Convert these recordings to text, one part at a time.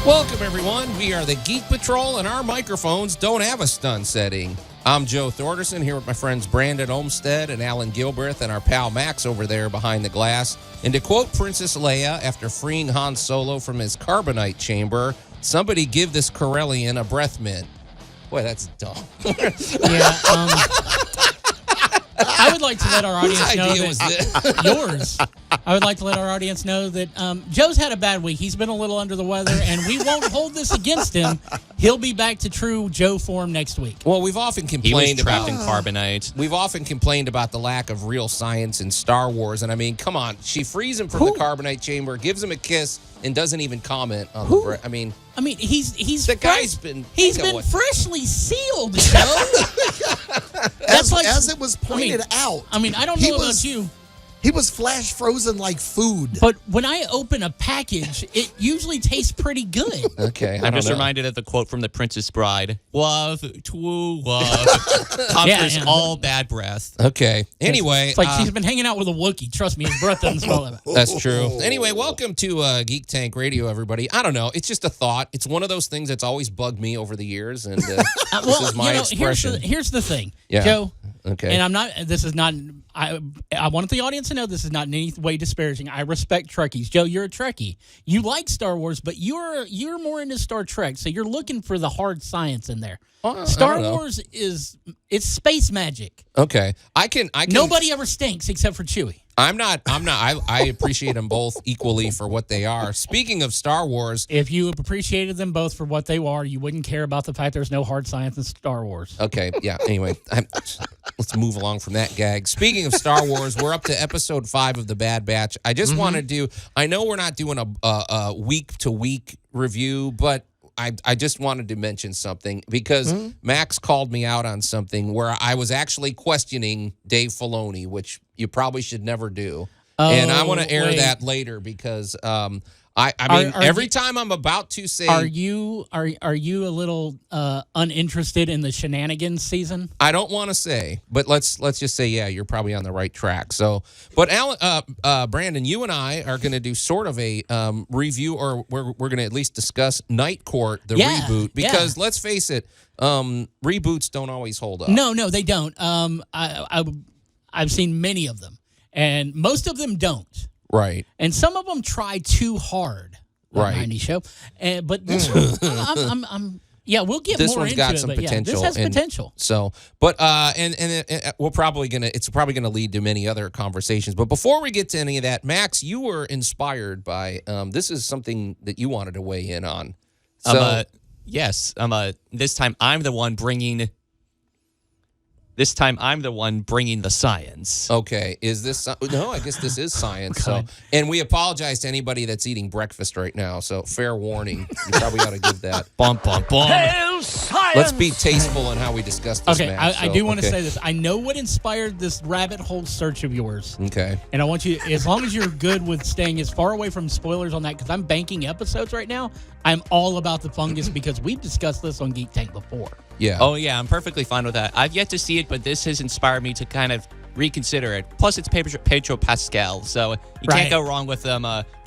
Welcome, everyone. We are the Geek Patrol, and our microphones don't have a stun setting. I'm Joe Thorderson here with my friends Brandon Olmsted and Alan Gilbreth and our pal Max over there behind the glass. And to quote Princess Leia after freeing Han Solo from his carbonite chamber, somebody give this Corellian a breath mint. Boy, that's dumb. I would like to let our audience know that yours. I would like to let our audience know that Joe's had a bad week. He's been a little under the weather, and we won't hold this against him. He'll be back to true Joe form next week. Well, we've often complained trapped in carbonite. We've often complained about the lack of real science in Star Wars, and I mean, come on, she frees him from the carbonite chamber, gives him a kiss, and doesn't even comment on the breath. I mean, he's the guy's been freshly sealed, Joe. As it was pointed out. I mean, I don't know about you. He was flash frozen like food. But when I open a package, it usually tastes pretty good. Okay. I'm just reminded of the quote from The Princess Bride. Love, true love, conquers all bad breath. Okay. Anyway. It's like she's been hanging out with a Wookiee. Trust me, his breath doesn't smell of it. That's true. Anyway, welcome to Geek Tank Radio, everybody. I don't know. It's just a thought. It's one of those things that's always bugged me over the years, and this is my expression. Here's the thing, yeah. Joe. Okay. And I'm not. This is not. I want the audience to know this is not in any way disparaging. I respect Trekkies. Joe, you're a Trekkie. You like Star Wars, but you're more into Star Trek, so you're looking for the hard science in there. Star Wars it's space magic. Okay. I can. Nobody ever stinks except for Chewie. I'm not. I appreciate them both equally for what they are. Speaking of Star Wars, if you appreciated them both for what they are, you wouldn't care about the fact there's no hard science in Star Wars. Okay. Yeah. Anyway, let's move along from that gag. Speaking of Star Wars, we're up to episode 5 of The Bad Batch. I just wanted to. I know we're not doing a week to week review, but I just wanted to mention something because Max called me out on something where I was actually questioning Dave Filoni, which you probably should never do. And I want to air that later because every time I'm about to say, are you a little uninterested in the shenanigans season? I don't want to say, but let's just say, yeah, you're probably on the right track. So, but Alan, Brandon, you and I are going to do sort of a review, or we're going to at least discuss Night Court, the reboot, because let's face it, reboots don't always hold up. No, they don't. I've seen many of them, and most of them don't. Right. And some of them try too hard. Right. 90 show. But this one, we'll get this more one's into got it. some but potential. This has potential. So, but we're probably it's probably gonna lead to many other conversations. But before we get to any of that, Max, you were inspired by this is something that you wanted to weigh in on. So yes. This time I'm the one bringing. This time, I'm the one bringing the science. Okay, is this? No, I guess this is science. So, and we apologize to anybody that's eating breakfast right now. So, fair warning. You probably ought to give that. Bum, bum, bum. Hail science! Let's be tasteful in how we discuss this. Okay, Max, I do want to say this. I know what inspired this rabbit hole search of yours. Okay. And I want you, as long as you're good with staying as far away from spoilers on that, because I'm banking episodes right now. I'm all about the fungus because we've discussed this on Geek Tank before. Yeah. Oh, yeah, I'm perfectly fine with that. I've yet to see it, but this has inspired me to kind of reconsider it. Plus, it's Pedro Pascal, so you can't go wrong with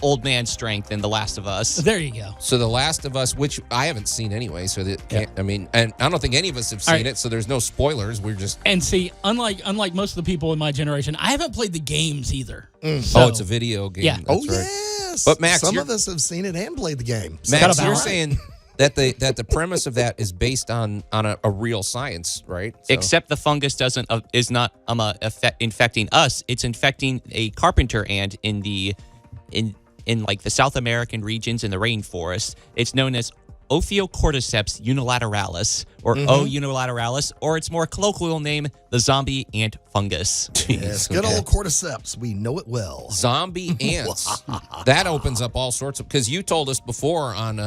old man strength in The Last of Us. There you go. So The Last of Us, which I haven't seen anyway, so that I mean, and I don't think any of us have seen it, so there's no spoilers. We're just see, unlike most of the people in my generation, I haven't played the games either. So, it's a video game. Yeah. That's right. Yes. But Max, some of us have seen it and played the game. Max, you're saying that the premise of that is based on a real science, right? So. Except the fungus is not infecting us. It's infecting a carpenter ant in like the South American regions in the rainforest. It's known as Ophiocordyceps unilateralis, or O. unilateralis, or its more colloquial name, the zombie ant fungus. Yes, good old cordyceps. We know it well. Zombie ants. That opens up all sorts of, because you told us before on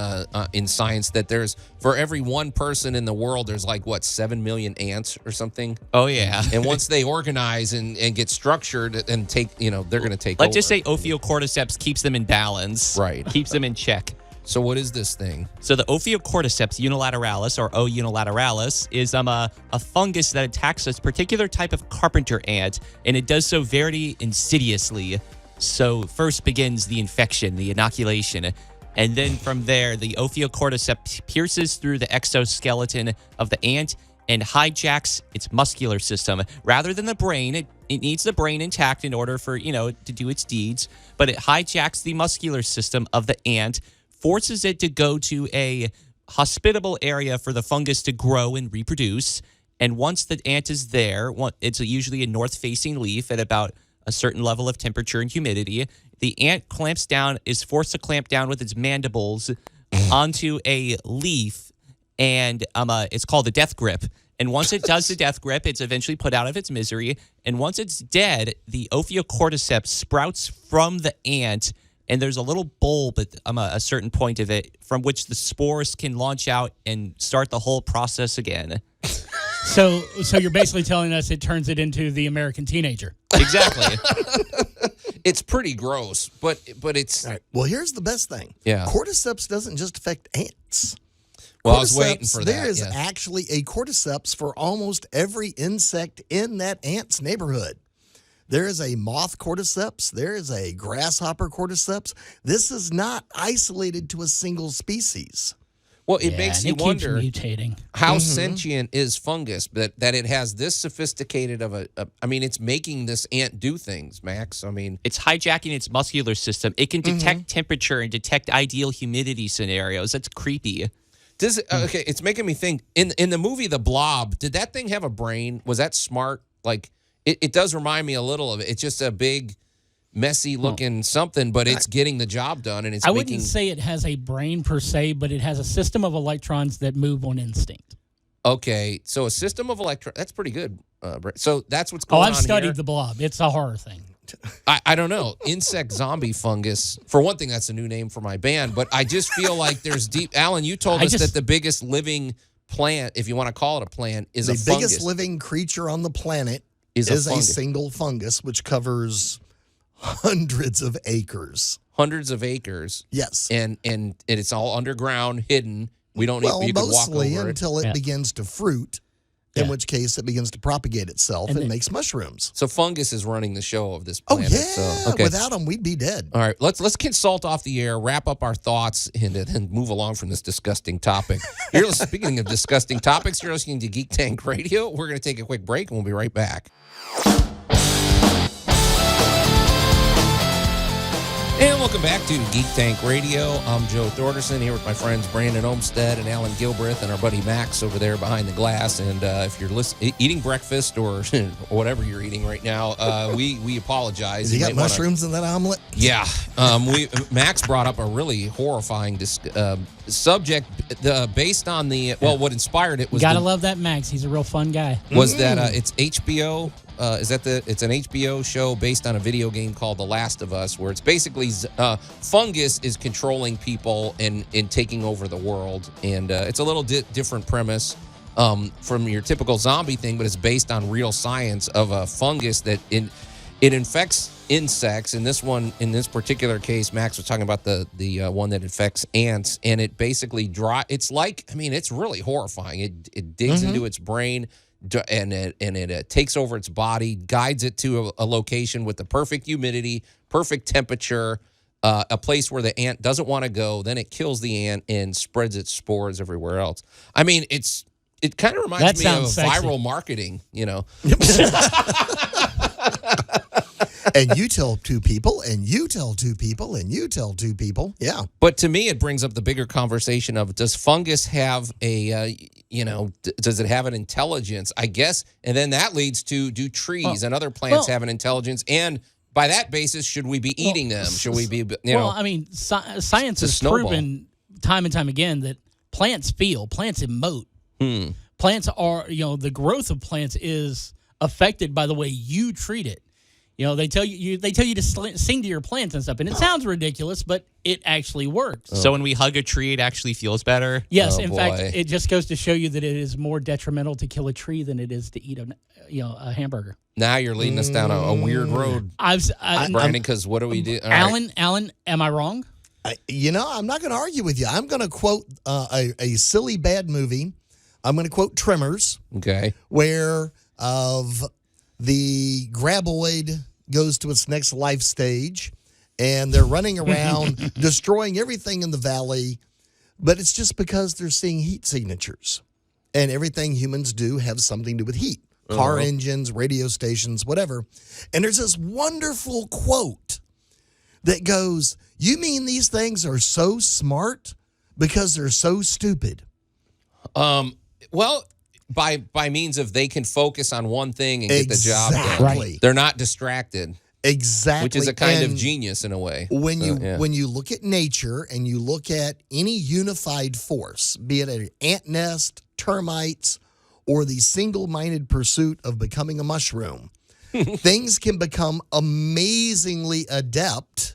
in science that there's, for every one person in the world, there's like, 7 million ants or something? Oh, yeah. And once they organize and get structured and take, they're going to take Let's over. just say Ophiocordyceps keeps them in balance. Right. Keeps them in check. So what is this thing? So the Ophiocordyceps unilateralis, or O. unilateralis, is a fungus that attacks a particular type of carpenter ant, and it does so very insidiously. So first begins the infection, the inoculation, And then from there, the Ophiocordyceps pierces through the exoskeleton of the ant and hijacks its muscular system. Rather than the brain, it needs the brain intact in order for, to do its deeds. But it hijacks the muscular system of the ant, forces it to go to a hospitable area for the fungus to grow and reproduce. And once the ant is there, it's usually a north-facing leaf at about a certain level of temperature and humidity. The ant is forced to clamp down with its mandibles onto a leaf, and it's called the death grip. And once it does the death grip, it's eventually put out of its misery. And once it's dead, the Ophiocordyceps sprouts from the ant, and there's a little bulb at a certain point of it from which the spores can launch out and start the whole process again. So you're basically telling us it turns it into the American teenager. Exactly. It's pretty gross, but it's... All right. Well, here's the best thing. Yeah. Cordyceps doesn't just affect ants. Well, I was waiting for that. There is actually a cordyceps for almost every insect in that ant's neighborhood. There is a moth cordyceps. There is a grasshopper cordyceps. This is not isolated to a single species. Well, it makes you wonder keeps mutating. How sentient is fungus, that it has this sophisticated of it's making this ant do things, Max. I mean, it's hijacking its muscular system. It can detect temperature and detect ideal humidity scenarios. That's creepy. Okay, it's making me think, in the movie The Blob, did that thing have a brain? Was that smart? Like, it does remind me a little of it. It's just a big, messy looking something, but it's getting the job done, and I wouldn't say it has a brain per se, but it has a system of electrons that move on instinct. Okay, so a system of electrons, that's pretty good. So that's what's going on. I've studied here. The Blob. It's a horror thing. I don't know. Insect zombie fungus. For one thing, that's a new name for my band, but I just feel like there's deep... Alan, you told us that the biggest living plant, if you want to call it a plant, is a fungus. The biggest living creature on the planet is a single fungus, which covers hundreds of acres. Hundreds of acres. Yes. And it's all underground, hidden. We don't need... You can walk over it. Until it begins to fruit. In which case, it begins to propagate itself and makes mushrooms. So fungus is running the show of this planet. Oh, yeah. So, okay. Without them, we'd be dead. All right, let's consult off the air, wrap up our thoughts, and move along from this disgusting topic. Speaking of disgusting topics, you're listening to Geek Tank Radio. We're going to take a quick break, and we'll be right back. And welcome back to Geek Tank Radio. I'm Joe Thorderson here with my friends Brandon Olmstead and Alan Gilbreth and our buddy Max over there behind the glass. And if you're eating breakfast or whatever you're eating right now, we apologize. You got mushrooms in that omelet? Yeah. Max brought up a really horrifying subject based on what inspired it was... Gotta love that Max. He's a real fun guy. Was that it's HBO... it's an HBO show based on a video game called The Last of Us, where it's basically fungus is controlling people and taking over the world. And it's a little different premise from your typical zombie thing, but it's based on real science of a fungus that it infects insects. In this particular case, Max was talking about the one that infects ants, and it basically it's really horrifying. It digs into its brain. And it takes over its body, guides it to a location with the perfect humidity, perfect temperature, a place where the ant doesn't want to go. Then it kills the ant and spreads its spores everywhere else. I mean, it kind of reminds me of viral marketing, And you tell two people, and you tell two people, and you tell two people. Yeah. But to me, it brings up the bigger conversation of, does fungus have does it have an intelligence? I guess. And then that leads to, do trees and other plants have an intelligence? And by that basis, should we be eating them? Should we be, science has proven time and time again that plants feel, plants emote. Plants are, the growth of plants is affected by the way you treat it. They tell you to sing to your plants and stuff, and it sounds ridiculous, but it actually works. So when we hug a tree, it actually feels better? Yes, in fact, it just goes to show you that it is more detrimental to kill a tree than it is to eat a hamburger. Now you're leading us down a weird road, Brandon, because what do we do? Alan, am I wrong? I'm not going to argue with you. I'm going to quote a silly bad movie. I'm going to quote Tremors. Okay. Where the graboid goes to its next life stage, and they're running around destroying everything in the valley, but it's just because they're seeing heat signatures. And everything humans do has something to do with heat. Car engines, radio stations, whatever. And there's this wonderful quote that goes, "You mean these things are so smart because they're so stupid?" Well, by means of they can focus on one thing and get the job done. Exactly. They're not distracted. Exactly. Which is a kind of genius in a way. When you look at nature and you look at any unified force, be it an ant nest, termites, or the single-minded pursuit of becoming a mushroom, things can become amazingly adept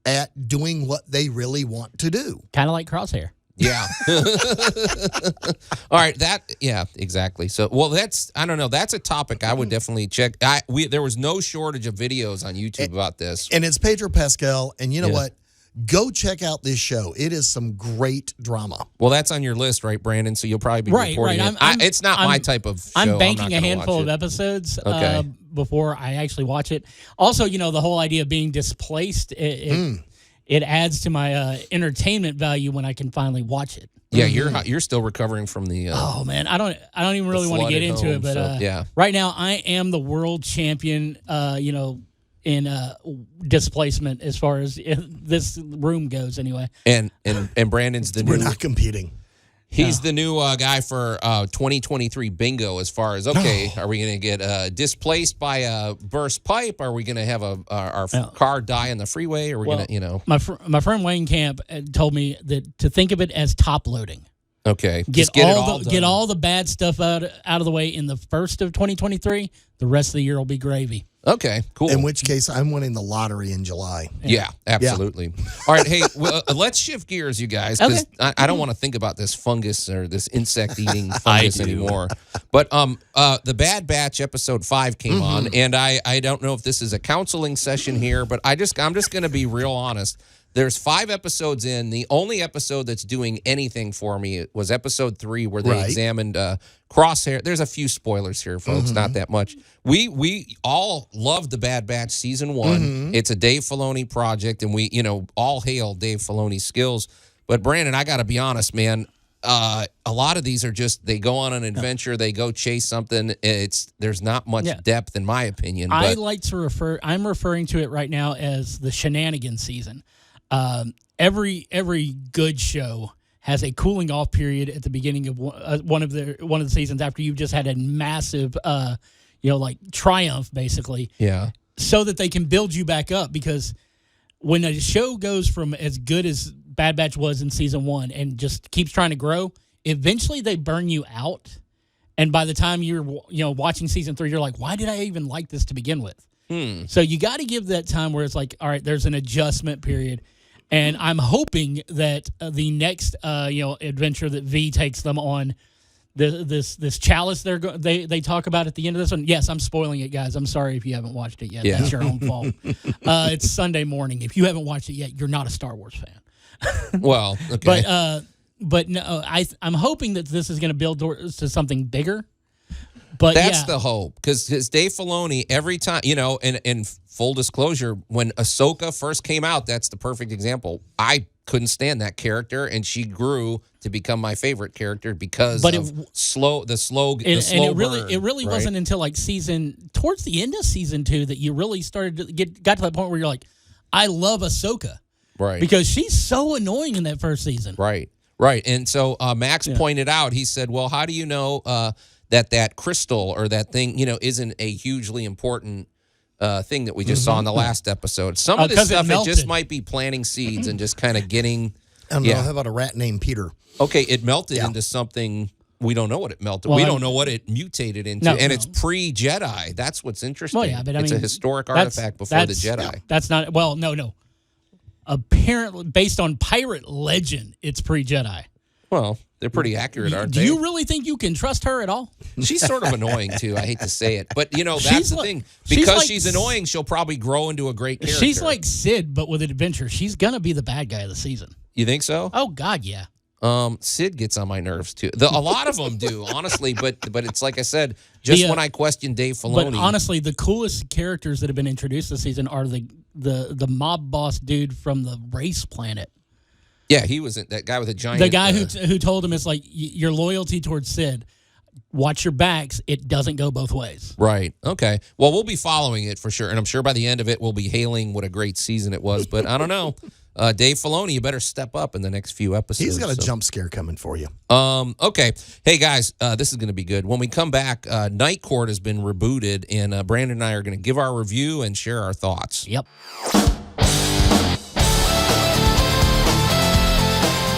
at doing what they really want to do. Kind of like Crosshair. Yeah. All right. Exactly. So, well, I don't know. That's a topic I would definitely check. There was no shortage of videos on YouTube about this. And it's Pedro Pascal. And you know what? Go check out this show. It is some great drama. Well, that's on your list, right, Brandon? So you'll probably be reporting it. It's not my type of show. I'm banking a handful of episodes Okay. Before I actually watch it. Also, the whole idea of being displaced, it adds to my entertainment value when I can finally watch it. Yeah, you're still recovering from the. Oh man, I don't even really want to get into it, but right now I am the world champion. In displacement as far as this room goes, anyway. And Brandon's the We're new. not competing. He's the new guy for 2023 bingo. As far as are we going to get displaced by a burst pipe? Are we going to have our car die on the freeway? Are we going to My friend Wayne Camp told me that to think of it as top loading. Okay, Get all the bad stuff out of the way in the first of 2023. The rest of the year will be gravy. Okay, cool. In which case, I'm winning the lottery in July. Yeah, absolutely. All right, hey, let's shift gears, you guys, because I don't want to think about this fungus or this insect-eating fungus anymore. But the Bad Batch episode 5 came on, and I don't know if this is a counseling session here, but I'm just going to be real honest. There's 5 episodes in. The only episode that's doing anything for me was episode 3, where they examined Crosshair. There's a few spoilers here, folks, not that much. We all loved the Bad Batch season 1. It's a Dave Filoni project, and we, all hail Dave Filoni's skills. But Brandon, I got to be honest, man. A lot of these are just they go on an adventure, they go chase something. There's not much depth, in my opinion. But I'm referring to it right now as the shenanigan season. Every good show has a cooling off period at the beginning of one of the seasons after you've just had a massive, triumph, basically. Yeah. So that they can build you back up, because when a show goes from as good as Bad Batch was in season 1 and just keeps trying to grow, eventually they burn you out. And by the time you're watching season 3, you're like, why did I even like this to begin with? So you got to give that time where it's like, all right, there's an adjustment period. And I'm hoping that the next adventure that V takes them on, this chalice they talk about at the end of this one. Yes, I'm spoiling it, guys. I'm sorry if you haven't watched it yet. That's your own fault. It's Sunday morning. If you haven't watched it yet, you're not a Star Wars fan. Well, okay. But no, I'm hoping that this is going to build to something bigger. But that's the hope, because Dave Filoni, every time, and full disclosure, when Ahsoka first came out, that's the perfect example. I couldn't stand that character, and she grew to become my favorite character because of the slow burn. It really wasn't until towards the end of season 2 that you really started to got to that point where you're like, I love Ahsoka, right? Because she's so annoying in that first season, right. And so Max pointed out, he said, well, how do you know that crystal or that thing, isn't a hugely important thing that we just saw in the last episode? Some of this stuff, it just might be planting seeds and just kind of getting. I don't know. How about a rat named Peter? Okay, it melted into something. We don't know what it melted. We don't know what it mutated into. It's pre-Jedi. That's what's interesting. Well, yeah, but it's a historic artifact before the Jedi. That's not, no. Apparently, based on pirate legend, it's pre-Jedi. Well, they're pretty accurate, aren't they? Do you really think you can trust her at all? She's sort of annoying, too. I hate to say it. But, that's the thing. Because she's annoying, she'll probably grow into a great character. She's like Sid, but with an adventure. She's going to be the bad guy of the season. You think so? Oh, God, yeah. Sid gets on my nerves too. A lot of them do, honestly. But it's like I said, just when I question Dave Filoni. But honestly, the coolest characters that have been introduced this season are the mob boss dude from the race planet. Yeah, he was that guy with a giant. The guy who told him it's like your loyalty towards Sid. Watch your backs. It doesn't go both ways. Right. Okay. Well, we'll be following it for sure, and I'm sure by the end of it, we'll be hailing what a great season it was. But I don't know. Dave Filoni, you better step up in the next few episodes. He's got a jump scare coming for you. Okay. Hey, guys, this is going to be good. When we come back, Night Court has been rebooted, and Brandon and I are going to give our review and share our thoughts. Yep.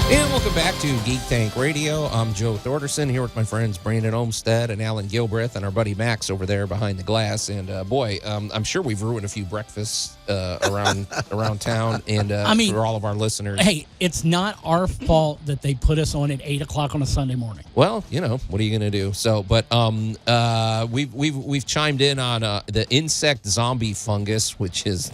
And welcome back to Geek Tank Radio. I'm Joe Thorderson here with my friends Brandon Olmstead and Alan Gilbreth and our buddy Max over there behind the glass. And boy, I'm sure we've ruined a few breakfasts around town and for all of our listeners. Hey, it's not our fault that they put us on at 8 o'clock on a Sunday morning. Well, what are you going to do? So, but we've chimed in on the insect zombie fungus, which is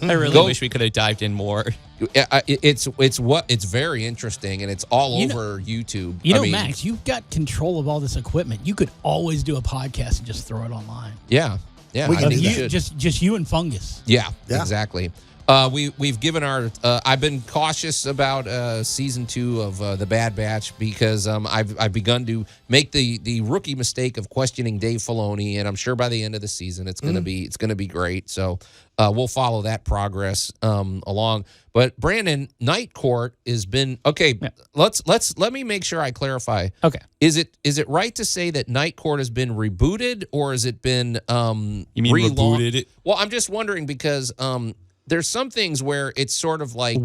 I really wish we could have dived in more. It's very interesting, and it's all over YouTube. Max, you've got control of all this equipment. You could always do a podcast and just throw it online. Yeah. We can do that. Just you and Fungus. Yeah. Exactly. We've given our. I've been cautious about season 2 of the Bad Batch because I've begun to make the rookie mistake of questioning Dave Filoni, and I'm sure by the end of the season it's gonna be great. So we'll follow that progress along. But Brandon, Night Court has been okay. Yeah. Let me make sure I clarify. Okay, is it right to say that Night Court has been rebooted, or has it been you mean rebooted? Well, I'm just wondering because there's some things where it's sort of like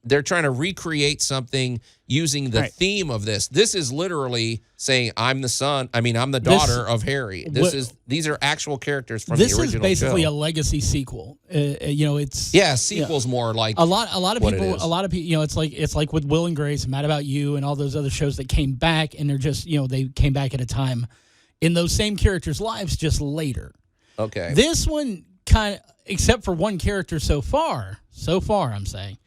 they're trying to recreate something using the theme of this. This is literally saying I'm the daughter of Harry. These are actual characters from the original show. This is basically a legacy sequel. Sequel's more like a lot of people. It's like with Will and Grace and Mad About You and all those other shows that came back, and they're just they came back at a time in those same characters' lives just later. Okay, this one kind of, except for one character so far I'm saying,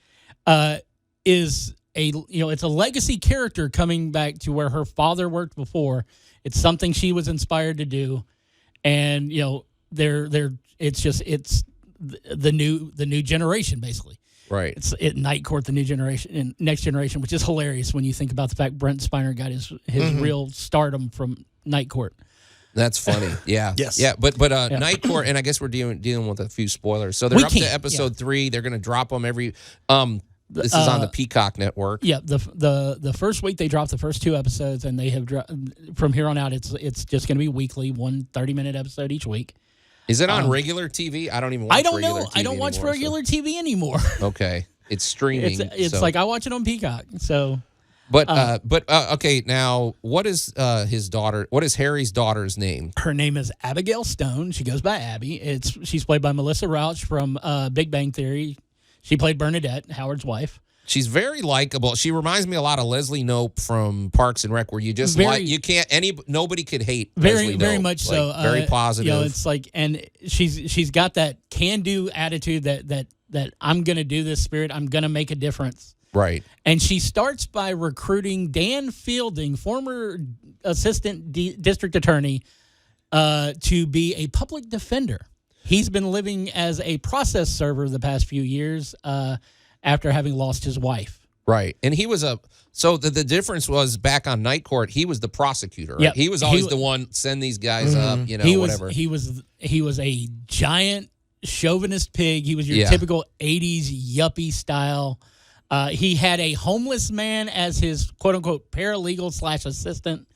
is it's a legacy character coming back to where her father worked before. It's something she was inspired to do, and it's the new generation basically. Right. It's Night Court, the new generation and next generation, which is hilarious when you think about the fact Brent Spiner got his real stardom from Night Court. That's funny. Yeah. Yes. Yeah. But Night Court, and I guess we're dealing with a few spoilers. So they're up to episode 3. They're going to drop them every. This is on the Peacock Network. Yeah. The first week they dropped the first 2 episodes, and they have from here on out it's just going to be weekly, 1 30-minute episode each week. Is it on regular TV? I don't even watch regular TV I don't watch regular TV anymore. Okay. It's streaming. It's like I watch it on Peacock. So. But okay, now what is his daughter? What is Harry's daughter's name? Her name is Abigail Stone. She goes by Abby. She's played by Melissa Rauch from Big Bang Theory. She played Bernadette, Howard's wife. She's very likable. She reminds me a lot of Leslie Knope from Parks and Rec, where you just nobody could hate. Leslie Knope. Very much so. Very positive. It's like, and she's got that can-do attitude that I'm gonna do this spirit. I'm gonna make a difference. Right. And she starts by recruiting Dan Fielding, former assistant district attorney, to be a public defender. He's been living as a process server the past few years after having lost his wife. Right. And he was the difference was back on Night Court, he was the prosecutor. Right? Yep. He was always the one send these guys up, whatever. He was a giant chauvinist pig. He was your typical 80s yuppie style. He had a homeless man as his quote-unquote paralegal / assistant.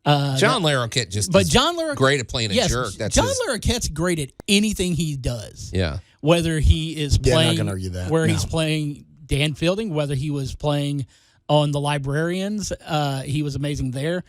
John Larroquette great at playing a jerk. John Larroquette's great at anything he does. Yeah. Whether he is playing, not gonna argue that. He's playing Dan Fielding, whether he was playing on The Librarians, he was amazing there.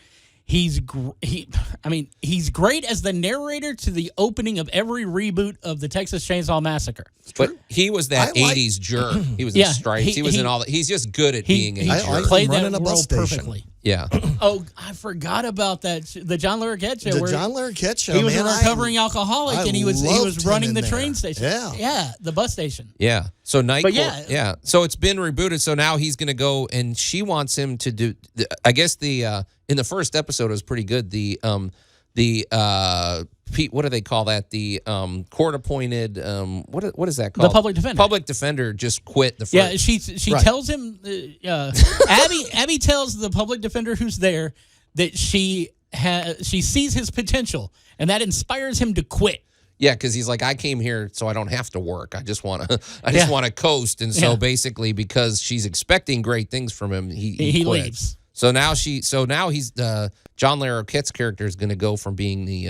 He's great as the narrator to the opening of every reboot of the Texas Chainsaw Massacre. But he was that 80s jerk. He was in Stripes. He was in all that. He's just good at being a jerk. He played that role perfectly. Yeah. Oh, I forgot about that. The John Larroquette show. The where John Larroquette show. he was man, a recovering alcoholic, and he was loved him running in the there. train station. Yeah. the bus station. Yeah. So Night But Court. yeah. Yeah. So it's been rebooted. So now he's going to go, and she wants him to do. I guess in the first episode it was pretty good. What do they call that? The court appointed. What is that called? The public defender. Public defender just quit the first. Yeah, she Right. tells him. Abby tells the public defender who's there that she sees his potential, and that inspires him to quit. Yeah, because he's like, I came here so I don't have to work. I just want to coast. And so basically, because she's expecting great things from him, he quit. leaves. So now he's John Larroquette's character is going to go from being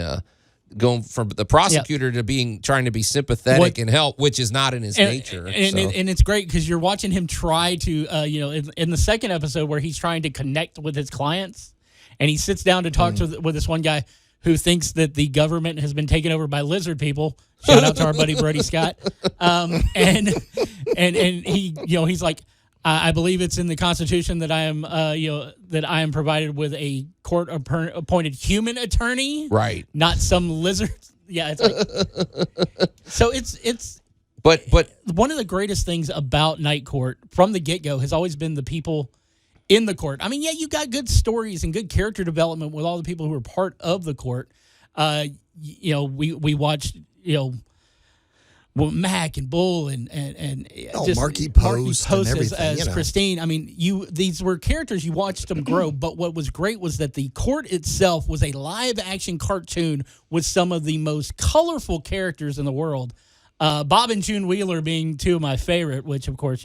going from the prosecutor to trying to be sympathetic and help, which is not in his nature. And it's great because you're watching him try to, in the second episode where he's trying to connect with his clients, and he sits down to talk with this one guy who thinks that the government has been taken over by lizard people. Shout out to our buddy Brody Scott. And he, he's like, I believe it's in the Constitution that I am provided with a court appointed human attorney, Right. Not some lizard. Yeah, it's like, so it's. But One of the greatest things about Night Court from the get-go has always been the people in the court. I mean, yeah, you got good stories and good character development with all the people who are part of the court. We watched, Mac and Bull and just Marky Post and as everything, Christine. I mean, these were characters, you watched them grow, but what was great was that the court itself was a live action cartoon with some of the most colorful characters in the world. Bob and June Wheeler being two of my favorite, which of course,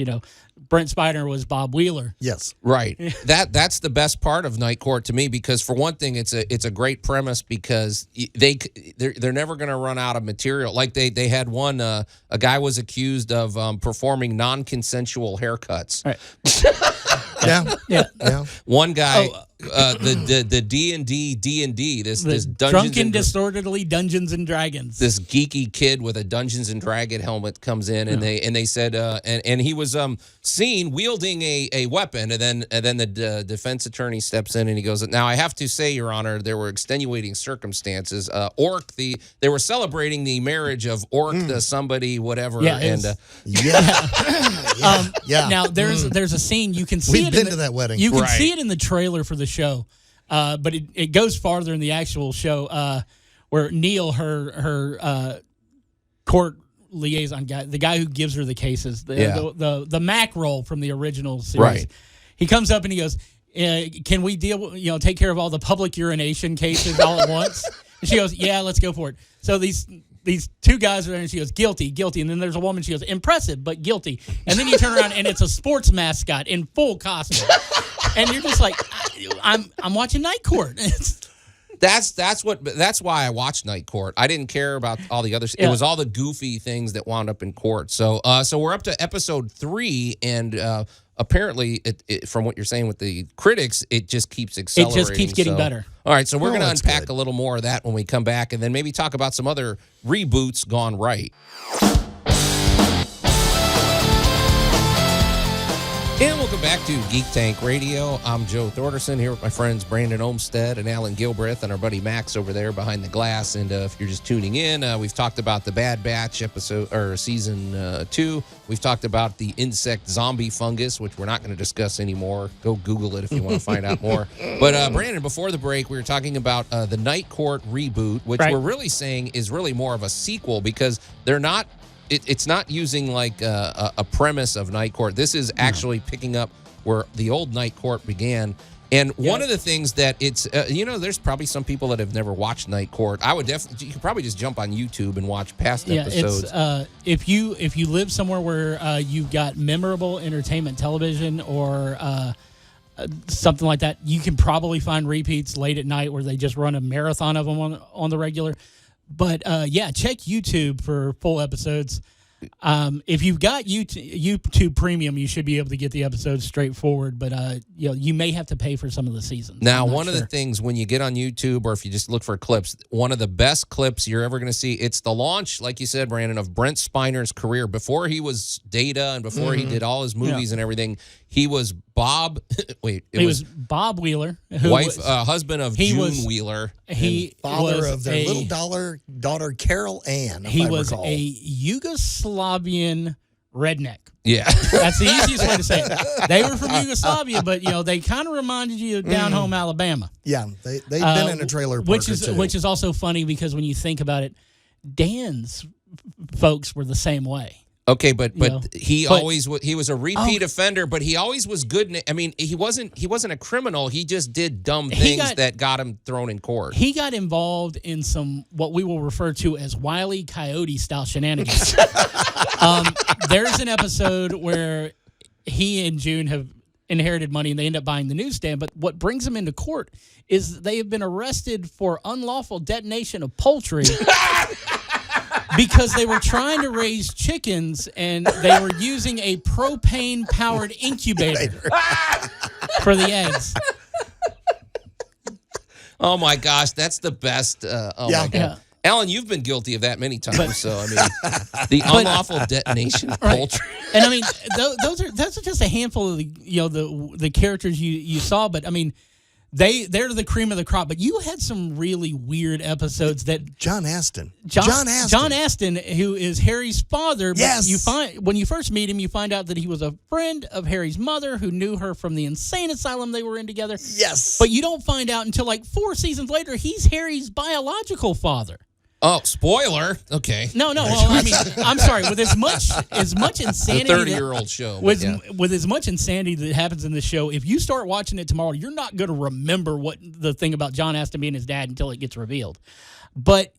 Brent Spiner was Bob Wheeler. Yes. right. That's the best part of Night Court to me, because for one thing, it's a great premise, because they're never going to run out of material. Like they had one, a guy was accused of performing non-consensual haircuts. Right. Yeah. One guy, the D&D, this Dungeons Drunken and Disorderly Dungeons and Dragons. this geeky kid with a Dungeons and Dragon helmet comes in, and they said and he was seen wielding a weapon, and then the defense attorney steps in and he goes, now I have to say, Your Honor, there were extenuating circumstances. They were celebrating the marriage of Orc to somebody whatever, Now there's a scene you can see. We've been to that wedding. You can see it in the trailer for the show, but it goes farther in the actual show, where Neil, her court liaison guy, the guy who gives her the cases, the Mac role from the original series, Right. He comes up and he goes, "Can we take care of all the public urination cases all at once?" And she goes, "Yeah, let's go for it." So these two guys are there, and she goes, "Guilty, guilty." And then there's a woman, she goes, "Impressive, but guilty." And then you turn around, and it's a sports mascot in full costume. And you're just like, I'm watching Night Court. That's why I watched Night Court. I didn't care about all the others. It was all the goofy things that wound up in court. So we're up to episode 3, and apparently, from what you're saying with the critics, it just keeps accelerating. It just keeps getting better. All right, so we're going to that's unpack good. a little more of that when we come back, and then maybe talk about some other reboots gone right. And welcome back to Geek Tank Radio. I'm Joe Thorderson here with my friends Brandon Olmsted and Alan Gilbreth and our buddy Max over there behind the glass. And if you're just tuning in, we've talked about the Bad Batch season 2. We've talked about the insect zombie fungus, which we're not going to discuss anymore. Go Google it if you want to find out more. But Brandon, before the break, we were talking about the Night Court reboot, which we're really saying is really more of a sequel, because they're not. It's not using like a premise of Night Court. This is actually picking up where the old Night Court began. And one of the things that it's, there's probably some people that have never watched Night Court. I would definitely, you could probably just jump on YouTube and watch past episodes. If you live somewhere where you've got memorable entertainment television or something like that, you can probably find repeats late at night where they just run a marathon of them on the regular. But check YouTube for full episodes. If you've got YouTube Premium, you should be able to get the episodes straightforward. But you may have to pay for some of the seasons. Now, one of the things when you get on YouTube or if you just look for clips, one of the best clips you're ever going to see, it's the launch, like you said, Brandon, of Brent Spiner's career. Before he was Data and before he did all his movies and everything, he was Bob. He was Bob Wheeler, husband of June Wheeler. He father was of their little daughter Carol Ann. He was a Yugoslavian redneck. Yeah. That's the easiest way to say it. They were from Yugoslavia, but they kind of reminded you of down home Alabama. Yeah, they've been in a trailer park which is also funny because when you think about it, Dan's folks were the same way. Okay, but he was a repeat offender, but he always was good. I mean, he wasn't a criminal. He just did dumb things that got him thrown in court. He got involved in some what we will refer to as Wile E. Coyote style shenanigans. There's an episode where he and June have inherited money and they end up buying the newsstand. But what brings them into court is they have been arrested for unlawful detonation of poultry. Because they were trying to raise chickens and they were using a propane-powered incubator for the eggs. Oh, my gosh. That's the best. My God. Yeah. Alan, you've been guilty of that many times. The unlawful detonation of poultry. And, I mean, those are just a handful of the characters you saw. But, I mean, they're the cream of the crop, but you had some really weird episodes that John Astin, who is Harry's father. Yes. But when you first meet him, you find out that he was a friend of Harry's mother who knew her from the insane asylum they were in together. Yes. But you don't find out until like 4 seasons later he's Harry's biological father. Oh, spoiler. Okay. No. Well, I mean, I'm sorry. With as much insanity, the 30-year-old show. With as much insanity that happens in the show, if you start watching it tomorrow, you're not going to remember what the thing about John Astin being his dad until it gets revealed. But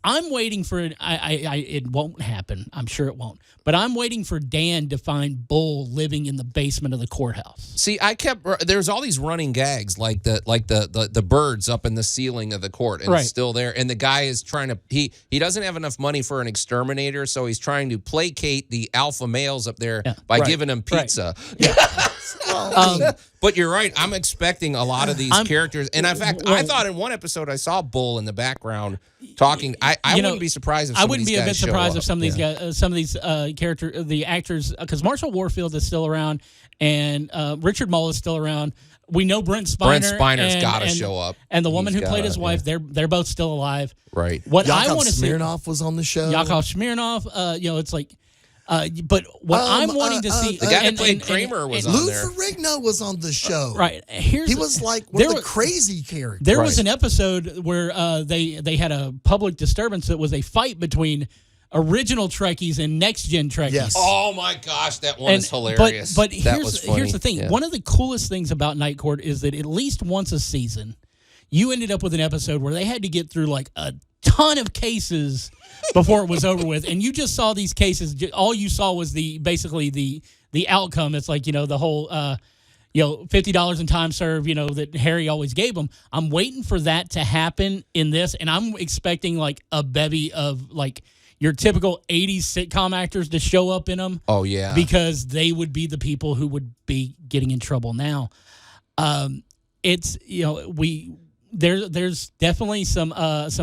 I'm waiting for it. It won't happen. I'm sure it won't. But I'm waiting for Dan to find Bull living in the basement of the courthouse. See, there's all these running gags like the birds up in the ceiling of the court and it's still there. And the guy is trying to he doesn't have enough money for an exterminator, so he's trying to placate the alpha males up there by giving them pizza. Right. Yeah. But you're right. I'm expecting a lot of these characters. And in fact, I thought in one episode I saw Bull in the background talking. I wouldn't be surprised if some of these guys show up. I wouldn't be a bit surprised if some of these the actors, because Marshall Warfield is still around and Richard Mull is still around. We know Brent Spiner's got to show up. And the woman who played his wife, they're both still alive. Right. What Yakov I want to see, Smirnoff was on the show. Yakov Smirnoff, it's like. But what I'm wanting to see, the guy who played Kramer was on Lou there. Ferrigno was on the show. Right. He was like one of the crazy characters. There was an episode where they had a public disturbance that was a fight between original Trekkies and next gen Trekkies. Yes. Oh my gosh, that one is hilarious. But here's the thing. Yeah. One of the coolest things about Night Court is that at least once a season, you ended up with an episode where they had to get through like a ton of cases before it was over with, and you just saw these cases. All you saw was basically the outcome. It's like the whole $50 in time served that Harry always gave them. I'm waiting for that to happen in this, and I'm expecting like a bevy of like your typical 80s sitcom actors to show up in them. Oh yeah, because they would be the people who would be getting in trouble now. It's There's definitely some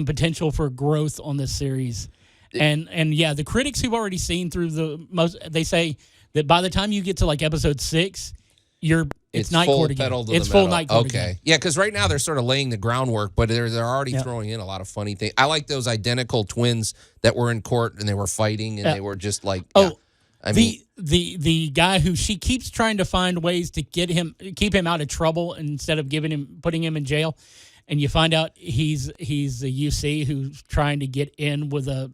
potential for growth on this series, and the critics who've already seen through they say that by the time you get to like episode 6, it's Night Court again. It's full Night Court again. Okay, yeah, because right now they're sort of laying the groundwork, but they're already throwing in a lot of funny things. I like those identical twins that were in court and they were fighting and they were just like the guy who she keeps trying to find ways to keep him out of trouble instead of putting him in jail. And you find out he's a UC who's trying to get in with a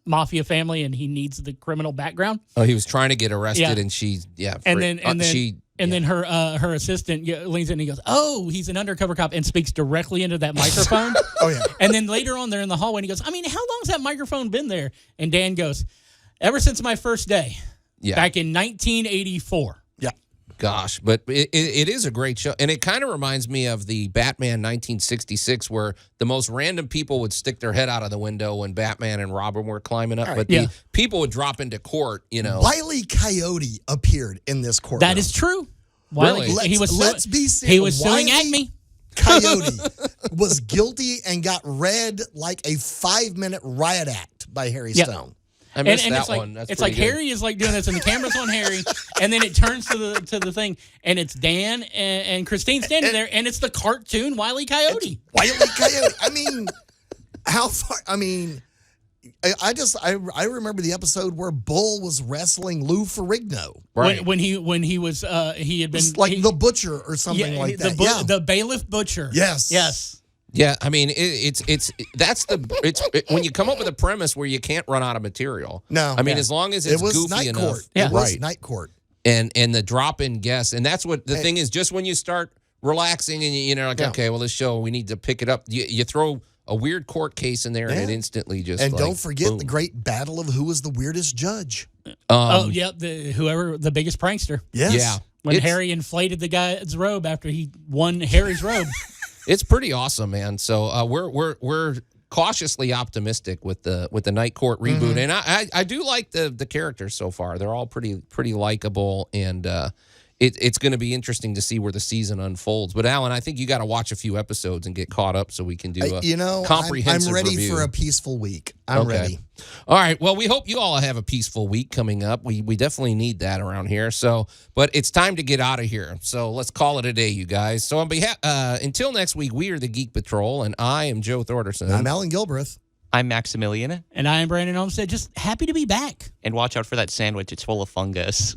mafia family, and he needs the criminal background. Oh, he was trying to get arrested, and she, and then her assistant leans in and he goes, "Oh, he's an undercover cop," and speaks directly into that microphone. Oh yeah. And then later on, they're in the hallway, and he goes, "I mean, how long's that microphone been there?" And Dan goes, "Ever since my first day, back in 1984." Yeah. Gosh, but it is a great show. And it kind of reminds me of the Batman 1966, where the most random people would stick their head out of the window when Batman and Robin were climbing up. Right. But Yeah. the people would drop into court, you know. Wile E. Coyote appeared in this courtroom. That is true. Really? Let's be serious. He was suing Wile E. Acme. Coyote was guilty and got read like a 5-minute riot act by Harry Yeah. Stone. I missed And that it's like, one. That's it's like pretty good. Harry is like doing this, and the camera's on Harry, and then it turns to the thing, and it's Dan and Christine standing there, and it's the cartoon Wile E. Coyote. Wile E. Coyote. I mean, how far? I mean, I remember the episode where Bull was wrestling Lou Ferrigno. Right. When he was he had been It's like he- the butcher or something yeah, like the that. the bailiff butcher. Yes. Yes. Yeah, I mean, when you come up with a premise where you can't run out of material. No. I mean, Yeah. as long as it's It was goofy Night enough. Court. Yeah. It was Right. Night Court. And the drop-in guests, and that's what the thing is. Just when you start relaxing and you know, like, Yeah. okay, well, this show we need to pick it up. You throw a weird court case in there, and Yeah. it instantly just And like, don't forget boom. the great battle of who was the weirdest judge. Oh, yeah, the biggest prankster. Yes. Yeah, When It's- Harry inflated the guy's robe after he won Harry's robe. it's pretty awesome, man. So we're cautiously optimistic with the Night Court reboot, and I do like the characters so far. They're all pretty likable, and it's going to be interesting to see where the season unfolds. But Alan, I think you got to watch a few episodes and get caught up so we can do a comprehensive I'm ready review. for a peaceful week. I'm ready. All right. Well, we hope you all have a peaceful week coming up. We definitely need that around here. So, but it's time to get out of here. So let's call it a day, you guys. So on behalf, until next week, we are the Geek Patrol, and I am Joe Thorderson. I'm Alan Gilbreth. I'm Maximilian, And I am Brandon Olmsted. Just happy to be back. and watch out for that sandwich. It's full of fungus.